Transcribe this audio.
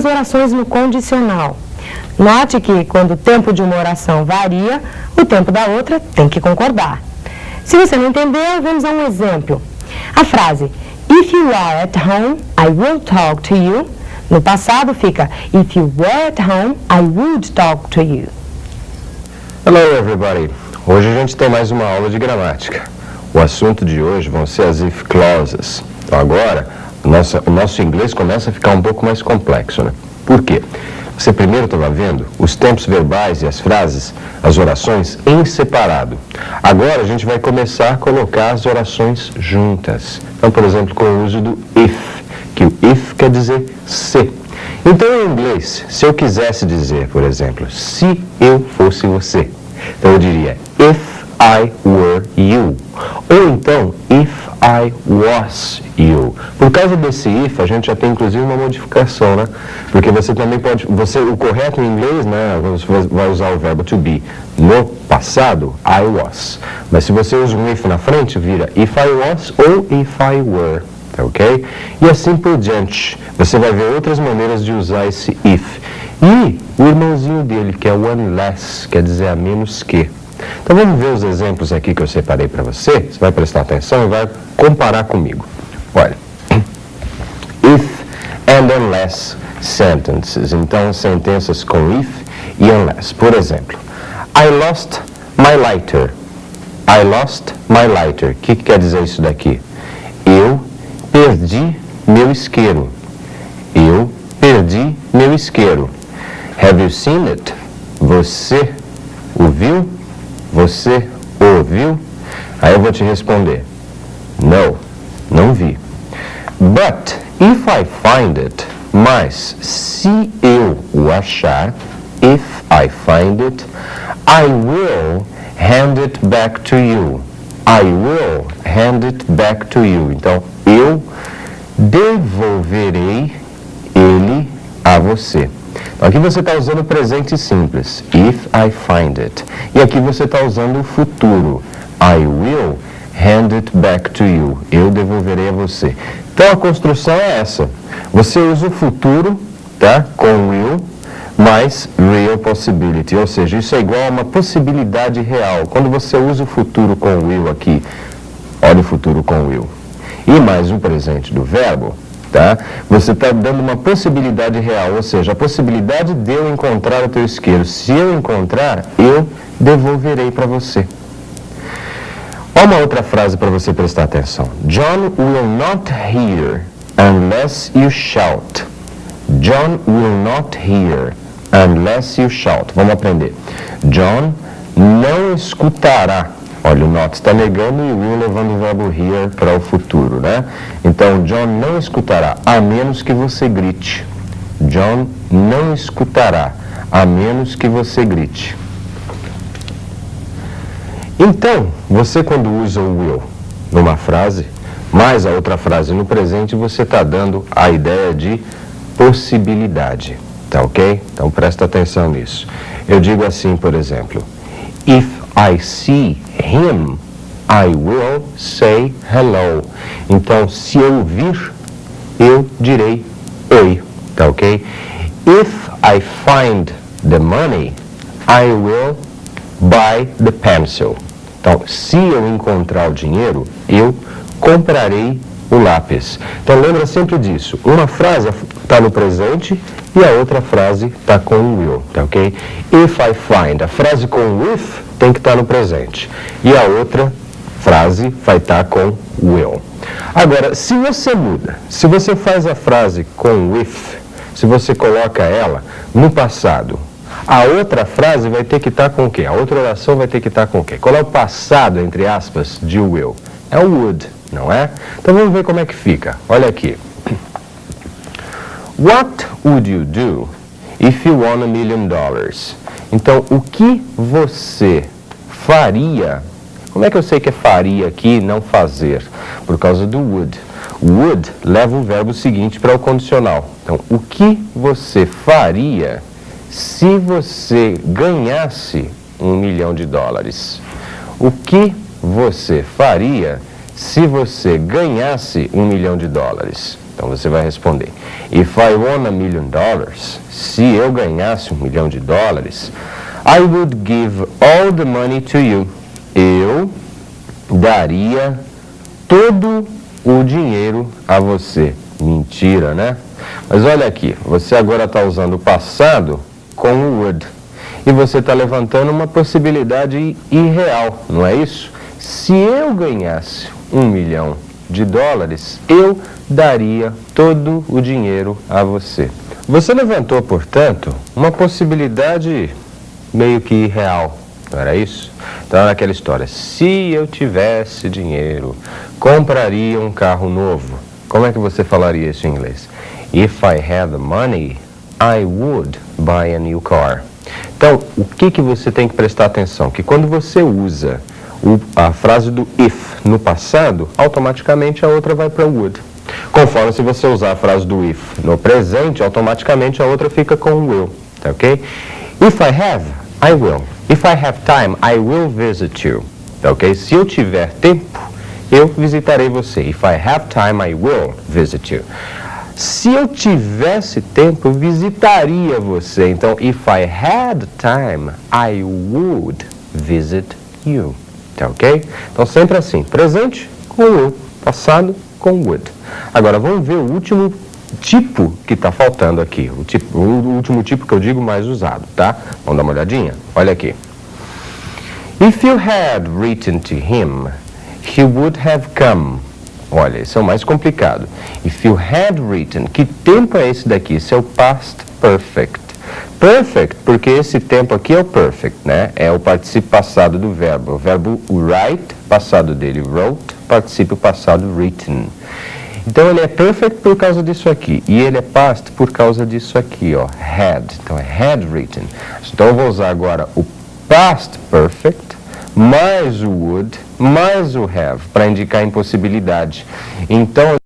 orações no condicional. Note que quando o tempo de uma oração varia, o tempo da outra tem que concordar. Se você não entendeu, vamos a um exemplo. A frase If you are at home, I will talk to you. No passado fica If you were at home, I would talk to you. Hello everybody! Hoje a gente tem mais uma aula de gramática. O assunto de hoje vão ser as if clauses. Então agora, o nosso inglês começa a ficar um pouco mais complexo, né? Por quê? Você primeiro estava vendo os tempos verbais e as frases, as orações em separado. Agora a gente vai começar a colocar as orações juntas. Então, por exemplo, com o uso do if, que o if quer dizer se. Então, em inglês, se eu quisesse dizer, por exemplo, se eu fosse você, então eu diria if I were you. Ou então, if I was you. Por causa desse if, a gente já tem inclusive uma modificação, né? Porque você também pode, o correto em inglês, né? Você vai usar o verbo to be. No passado, I was. Mas se você usa um if na frente, vira if I was ou if I were. Ok? E assim por diante. Você vai ver outras maneiras de usar esse if. E o irmãozinho dele, que é o unless, quer dizer a menos que. Então vamos ver os exemplos aqui que eu separei para você. Você vai prestar atenção e vai comparar comigo. Olha, if and unless sentences. Então sentenças com if e unless. Por exemplo, I lost my lighter. I lost my lighter. O que quer dizer isso daqui? Eu perdi meu isqueiro. Eu perdi meu isqueiro. Have you seen it? Você o viu? Você ouviu? Aí eu vou te responder. No, não vi. But if I find it, mas se eu o achar, if I find it, I will hand it back to you. I will hand it back to you. Então, eu devolverei ele a você. Então, aqui você está usando o presente simples, if I find it. E aqui você está usando o futuro, I will hand it back to you. Eu devolverei a você. Então, a construção é essa. Você usa o futuro, tá? Com will, mais real possibility. Ou seja, isso é igual a uma possibilidade real. Quando você usa o futuro com will aqui, olha o futuro com will. E mais o presente do verbo, tá? Você está dando uma possibilidade real, ou seja, a possibilidade de eu encontrar o teu isqueiro. Se eu encontrar, eu devolverei para você. Olha uma outra frase para você prestar atenção. John will not hear unless you shout. John will not hear unless you shout. Vamos aprender. John não escutará. Olha, o not está negando e o will levando o verbo hear para o futuro, né? Então, John não escutará, a menos que você grite. John não escutará, a menos que você grite. Então, você quando usa o will numa frase, mais a outra frase no presente, você está dando a ideia de possibilidade, tá ok? Então, presta atenção nisso. Eu digo assim, por exemplo, if I see him, I will say hello. Então, se eu vir, eu direi oi, tá ok? If I find the money, I will buy the pencil. Então, se eu encontrar o dinheiro, eu comprarei o lápis. Então, lembra sempre disso. Uma frase está no presente e a outra frase está com o will, tá ok? If I find, a frase com with tem que estar no presente. E a outra frase vai estar com will. Agora, se você muda, se você faz a frase com with, se você coloca ela no passado, a outra frase vai ter que estar com o quê? A outra oração vai ter que estar com o quê? Qual é o passado, entre aspas, de will? É o would, não é? Então vamos ver como é que fica. Olha aqui. What would you do if you won $1 million? Então, o que você faria? Como é que eu sei que é faria aqui e não fazer? Por causa do would. Would leva o verbo seguinte para o condicional. Então, o que você faria se você ganhasse $1 milhão? O que você faria se você ganhasse $1 milhão? Então você vai responder: If I won $1 million, se eu ganhasse $1 milhão, I would give all the money to you. Eu daria todo o dinheiro a você. Mentira, né? Mas olha aqui, você agora está usando o passado com o would. E você está levantando uma possibilidade irreal, não é isso? Se eu ganhasse $1 milhão, eu daria todo o dinheiro a você. Você levantou, portanto, uma possibilidade meio que irreal, não era isso? Então era aquela história: se eu tivesse dinheiro, compraria um carro novo. Como é que você falaria isso em inglês? If I had the money, I would buy a new car. Então, o que você tem que prestar atenção? Que quando você usa a frase do if no passado, automaticamente a outra vai para o would. Conforme se você usar a frase do if no presente, automaticamente a outra fica com o will, tá ok? If I have, I will. If I have time, I will visit you, tá ok? Se eu tiver tempo, eu visitarei você. If I have time, I will visit you. Se eu tivesse tempo, eu visitaria você. Então, if I had time, I would visit you. Tá ok? Então, sempre assim. Presente com will. Passado com would. Agora, vamos ver o último tipo que está faltando aqui. O último tipo que eu digo mais usado, tá? Vamos dar uma olhadinha? Olha aqui. If you had written to him, he would have come. Olha, esse é o mais complicado. If you had written, que tempo é esse daqui? Esse é o past perfect. Perfect, porque esse tempo aqui é o perfect, né? É o particípio passado do verbo. O verbo write, passado dele wrote, particípio passado written. Então ele é perfect por causa disso aqui. E ele é past por causa disso aqui, ó. Had. Então é had written. Então eu vou usar agora o past perfect mais o would, mais o have, para indicar impossibilidade. Então